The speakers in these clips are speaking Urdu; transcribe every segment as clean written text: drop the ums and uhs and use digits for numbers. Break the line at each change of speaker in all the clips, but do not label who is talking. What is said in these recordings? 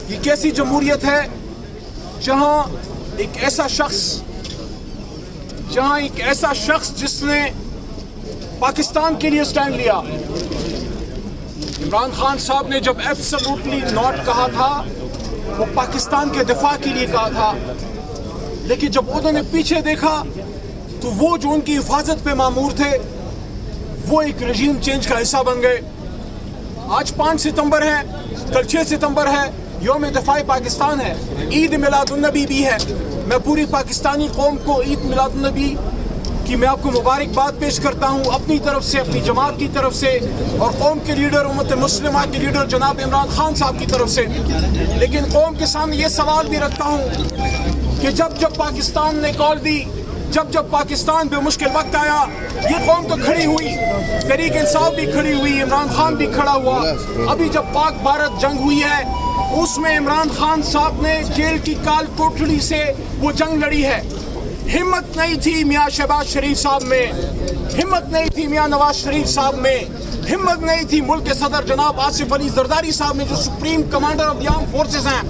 یہ کیسی جمہوریت ہے جہاں ایک ایسا شخص جس نے پاکستان کے لیے سٹینڈ لیا. عمران خان صاحب نے جب ایبسلوٹلی ناٹ کہا تھا وہ پاکستان کے دفاع کے لیے کہا تھا, لیکن جب انہوں نے پیچھے دیکھا تو وہ جو ان کی حفاظت پہ مامور تھے وہ ایک رجیم چینج کا حصہ بن گئے. آج 5 ستمبر ہے, کل 6 ستمبر ہے, یوم دفاع پاکستان ہے, عید میلاد النبی بھی ہے. میں پوری پاکستانی قوم کو عید میلاد النبی کی میں آپ کو مبارکباد پیش کرتا ہوں اپنی طرف سے, اپنی جماعت کی طرف سے اور قوم کے لیڈر, امت مسلمہ کے لیڈر جناب عمران خان صاحب کی طرف سے. لیکن قوم کے سامنے یہ سوال بھی رکھتا ہوں کہ جب پاکستان نے کال دی, جب پاکستان پہ مشکل وقت آیا, یہ قوم تو کھڑی ہوئی, تحریک انصاف بھی کھڑی ہوئی, عمران خان بھی کھڑا ہوا. ابھی جب پاک بھارت جنگ ہوئی ہے اس میں عمران خان صاحب نے جیل کی کال کوٹڑی سے وہ جنگ لڑی ہے. ہمت نہیں تھی میاں شہباز شریف صاحب میں, ہمت نہیں تھی میاں نواز شریف صاحب میں, ہمت نہیں تھی ملک کے صدر جناب آصف علی زرداری صاحب میں جو supreme commander of the arm forces ہیں,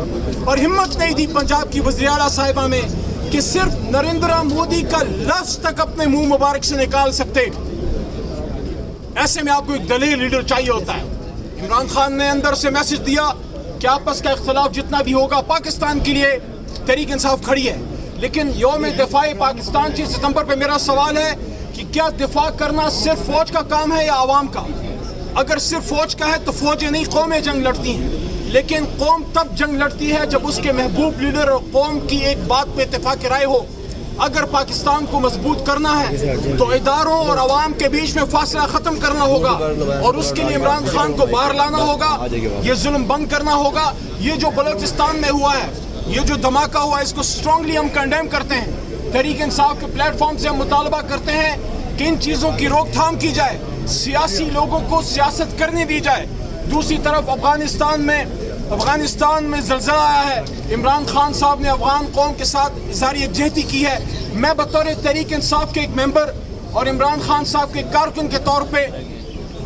اور ہمت نہیں تھی پنجاب کی وزیر اعلیٰ صاحبہ میں کہ صرف نریندر مودی کا لفظ تک اپنے منہ مبارک سے نکال سکتے. ایسے میں آپ کو ایک دلیر لیڈر چاہیے ہوتا ہے. عمران خان نے اندر سے میسج دیا کہ آپس کا اختلاف جتنا بھی ہوگا پاکستان کے لیے تحریک انصاف کھڑی ہے. لیکن یوم دفاع پاکستان 6 ستمبر پہ میرا سوال ہے کہ کیا دفاع کرنا صرف فوج کا کام ہے یا عوام کا؟ اگر صرف فوج کا ہے تو فوجیں نہیں قومیں جنگ لڑتی ہیں, لیکن قوم تب جنگ لڑتی ہے جب اس کے محبوب لیڈر اور قوم کی ایک بات پہ اتفاق رائے ہو. اگر پاکستان کو مضبوط کرنا ہے تو اداروں اور عوام کے بیچ میں فاصلہ ختم کرنا ہوگا, اور اس کے لیے عمران خان کو باہر لانا ہوگا, یہ ظلم بند کرنا ہوگا. یہ جو بلوچستان میں ہوا ہے, یہ جو دھماکہ ہوا ہے, اس کو اسٹرانگلی ہم کنڈیم کرتے ہیں. تحریک انصاف کے پلیٹ فارم سے ہم مطالبہ کرتے ہیں کہ ان چیزوں کی روک تھام کی جائے, سیاسی لوگوں کو سیاست کرنے دی جائے. دوسری طرف افغانستان میں زلزلہ آیا ہے, عمران خان صاحب نے افغان قوم کے ساتھ اظہار یکجہتی کی ہے. میں بطور تحریک انصاف کے ایک ممبر اور عمران خان صاحب کے کارکن کے طور پہ,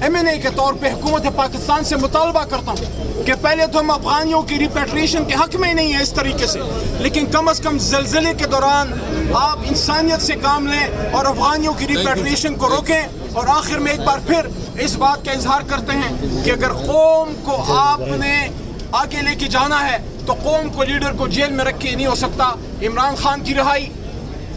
MNA کے طور پہ حکومت پاکستان سے مطالبہ کرتا ہوں کہ پہلے تو ہم افغانیوں کی ریپیٹریشن کے حق میں نہیں ہیں اس طریقے سے, لیکن کم از کم زلزلے کے دوران آپ انسانیت سے کام لیں اور افغانیوں کی ریپیٹریشن کو روکیں. اور آخر میں ایک بار پھر اس بات کا اظہار کرتے ہیں کہ اگر قوم کو آپ نے آگے لے کے جانا ہے تو قوم کو, لیڈر کو جیل میں رکھ کے نہیں ہو سکتا. عمران خان کی رہائی,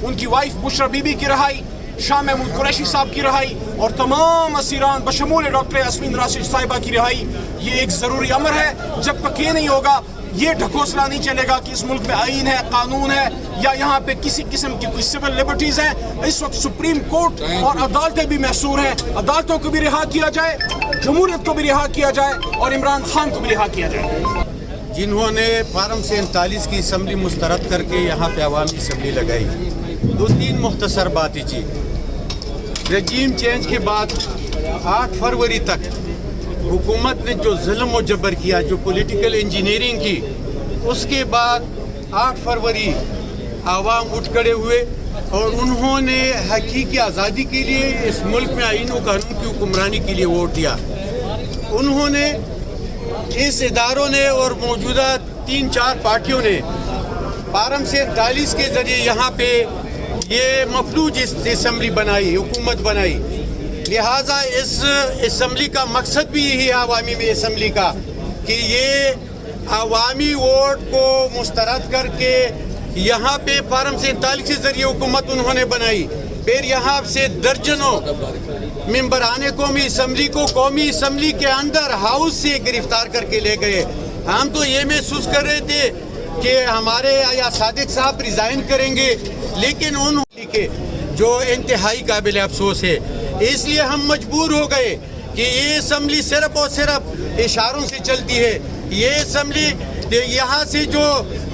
ان کی وائف بشرا بی بی کی رہائی, شاہ محمود قریشی صاحب کی رہائی اور تمام اسیران بشمول ڈاکٹر یاسمین راشد صاحبہ کی رہائی, یہ ایک ضروری امر ہے. جب تک یہ نہیں ہوگا یہ ڈھکوسلا نہیں چلے گا کہ اس ملک میں آئین ہے, قانون ہے, یا یہاں پہ کسی قسم کی کوئی سول لبرٹیز ہیں. اس وقت سپریم کورٹ اور عدالتیں بھی محصور ہیں. عدالتوں کو بھی رہا کیا جائے, جمہوریت کو بھی رہا کیا جائے, اور عمران خان کو بھی رہا کیا جائے.
جنہوں نے فارم 47 کی اسمبلی مسترد کر کے یہاں پہ عوامی اسمبلی لگائی, 2-3 مختصر باتیں جی. رجیم چینج کے بعد 8 فروری تک حکومت نے جو ظلم و جبر کیا, جو پولیٹیکل انجینئرنگ کی, اس کے بعد 8 فروری عوام اٹھ کھڑے ہوئے اور انہوں نے حقیقی آزادی کے لیے, اس ملک میں آئین و قانون کی حکمرانی کے لیے ووٹ دیا. انہوں نے, اس اداروں نے اور موجودہ 3-4 پارٹیوں نے فارم 47 کے ذریعے یہاں پہ یہ مفلوج اسمبلی بنائی, حکومت بنائی. لہٰذا اس اسمبلی کا مقصد بھی یہی ہے, عوامی میں اسمبلی کا, کہ یہ عوامی ووٹ کو مسترد کر کے یہاں پہ فارم 47 کے ذریعے حکومت انہوں نے بنائی. پھر یہاں سے درجنوں ممبران قومی اسمبلی کو قومی اسمبلی کے اندر ہاؤس سے گرفتار کر کے لے گئے. ہم تو یہ محسوس کر رہے تھے کہ ہمارے یا صادق صاحب ریزائن کریں گے, لیکن انہوں کے جو انتہائی قابل افسوس ہے. اس لیے ہم مجبور ہو گئے کہ یہ اسمبلی صرف اور صرف اشاروں سے چلتی ہے. یہ اسمبلی یہاں سے جو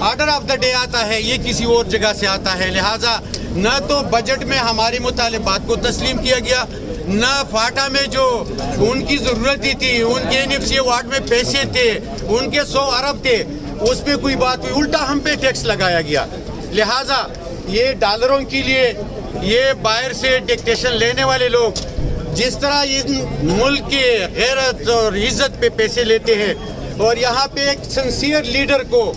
آرڈر آف دا ڈے آتا ہے یہ کسی اور جگہ سے آتا ہے. لہٰذا نہ تو بجٹ میں ہمارے مطالبات کو تسلیم کیا گیا, نہ فاٹا میں جو ان کی ضرورت تھی, ان کے NFCA وارڈ میں پیسے تھے, ان کے 100 ارب تھے, اس پہ کوئی بات ہوئی. الٹا ہم پہ ٹیکس لگایا گیا. لہٰذا یہ ڈالروں کے لیے یہ باہر سے ڈکٹیشن لینے والے لوگ جس طرح اس ملک کے غیرت اور عزت پہ پیسے لیتے ہیں, اور یہاں پہ ایک سنسیئر لیڈر کو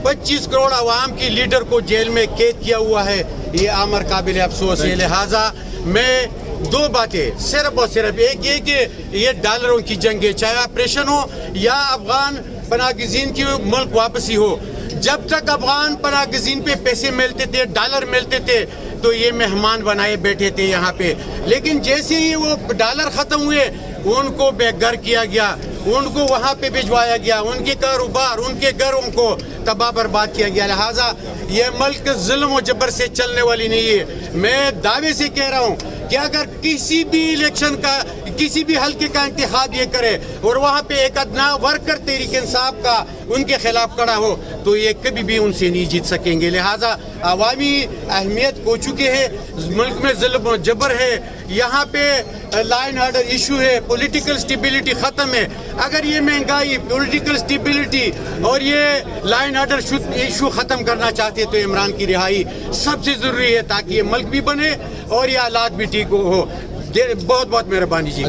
25 کروڑ عوام کی لیڈر کو جیل میں قید کیا ہوا ہے. یہ امر قابل افسوس ہے. لہٰذا میں دو باتیں صرف اور صرف ایک یہ کہ یہ ڈالروں کی جنگ ہے, چاہے آپریشن ہو یا افغان پناہ گزین کی ملک واپسی ہو. جب تک افغان پناہ گزین پہ پیسے ملتے تھے, ڈالر ملتے تھے, تو یہ مہمان بنائے بیٹھے تھے یہاں پہ. لیکن جیسے ہی وہ ڈالر ختم ہوئے ان کو بے گھر کیا گیا, ان کو وہاں پہ بھجوایا گیا, ان کے کاروبار, ان کے گھروں کو تباہ برباد کیا گیا. لہٰذا یہ ملک ظلم و جبر سے چلنے والی نہیں ہے. میں دعوے سے کہہ رہا ہوں کہ اگر کسی بھی الیکشن کا, کسی بھی حلقے کا انتخاب یہ کرے اور وہاں پہ ایک ادنا ورکر تحریک انصاف کا ان کے خلاف کھڑا ہو, تو یہ کبھی بھی ان سے نہیں جیت سکیں گے. لہٰذا عوامی اہمیت ہو چکے ہیں, ملک میں ظلم و جبر ہے, یہاں پہ لا اینڈ آرڈر ایشو ہے, پولیٹیکل سٹیبلٹی ختم ہے. اگر یہ مہنگائی, پولیٹیکل سٹیبلٹی اور یہ لا اینڈ آرڈر ایشو ختم کرنا چاہتے تو عمران کی رہائی سب سے ضروری ہے, تاکہ یہ ملک بھی بنے اور یہ حالات بھی ٹھیک ہو. بہت بہت مہربانی جی.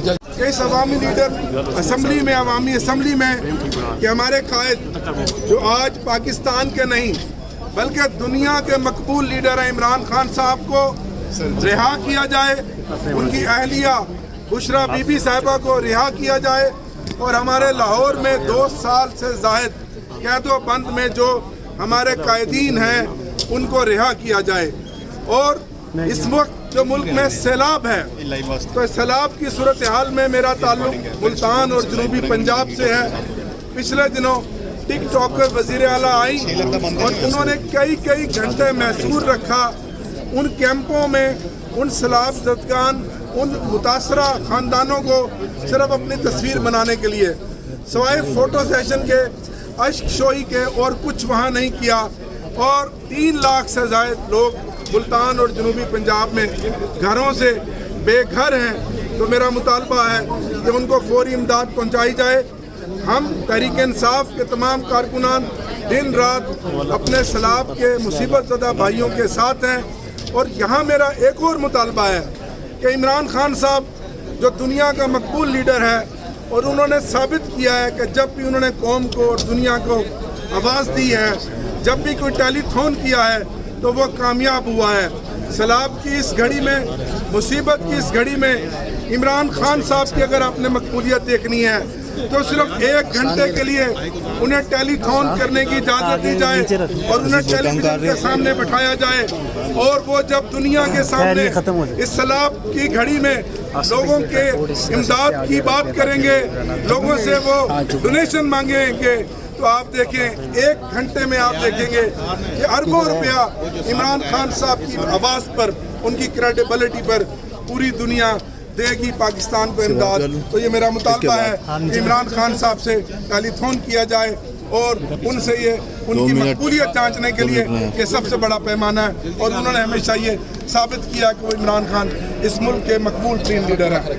اس عوامی لیڈر اسمبلی میں, عوامی اسمبلی میں, کہ ہمارے قائد جو آج پاکستان کے نہیں بلکہ دنیا کے مقبول لیڈر ہیں عمران خان صاحب کو رہا کیا جائے, ان کی اہلیہ بشرا بی بی صاحبہ کو رہا کیا جائے, اور ہمارے لاہور میں 2 سال سے زائد قید و بند میں جو ہمارے قائدین ہیں ان کو رہا کیا جائے. اور اس وقت جو ملک میں سیلاب ہے, تو سیلاب کی صورتحال میں میرا تعلق ملتان اور جنوبی پنجاب سے ہے. پچھلے دنوں ٹک ٹاکر وزیر اعلیٰ آئیں اور انہوں نے کئی گھنٹے محصور رکھا ان کیمپوں میں, ان سیلاب زدگان, ان متاثرہ خاندانوں کو صرف اپنی تصویر بنانے کے لیے, سوائے فوٹو سیشن کے, اشک شوئی کے, اور کچھ وہاں نہیں کیا. اور 3 لاکھ سے زائد لوگ ملتان اور جنوبی پنجاب میں گھروں سے بے گھر ہیں. تو میرا مطالبہ ہے کہ ان کو فوری امداد پہنچائی جائے. ہم تحریک انصاف کے تمام کارکنان دن رات اپنے سیلاب کے مصیبت زدہ بھائیوں کے ساتھ ہیں. اور یہاں میرا ایک اور مطالبہ ہے کہ عمران خان صاحب جو دنیا کا مقبول لیڈر ہے, اور انہوں نے ثابت کیا ہے کہ جب بھی انہوں نے قوم کو اور دنیا کو آواز دی ہے, جب بھی کوئی ٹیلی تھون کیا ہے تو وہ کامیاب ہوا ہے. سیلاب کی اس گھڑی میں, مصیبت کی اس گھڑی میں عمران خان صاحب کی اگر آپ نے مقبولیت دیکھنی ہے تو صرف 1 گھنٹے کے لیے انہیں ٹیلی تھون کرنے کی اجازت دی جائے اور انہیں ٹیلی ویژن کے سامنے بٹھایا جائے, اور وہ جب دنیا کے سامنے اس سیلاب کی گھڑی میں لوگوں کے امداد کی بات کریں گے, لوگوں سے وہ ڈونیشن مانگیں گے, تو آپ دیکھیں 1 گھنٹے میں آپ دیکھیں گے کہ اربوں روپیہ عمران خان صاحب کی آواز پر, ان کی کریڈیبلٹی پر پوری دنیا دے گی پاکستان کو امداد. تو یہ میرا مطالبہ ہے کہ عمران خان صاحب سے ٹیلی تھون کیا جائے اور ان سے یہ ان کی مقبولیت جانچنے کے لیے یہ سب سے بڑا پیمانہ ہے. اور انہوں نے ہمیشہ یہ ثابت کیا کہ وہ عمران خان اس ملک کے مقبول ترین لیڈر ہیں.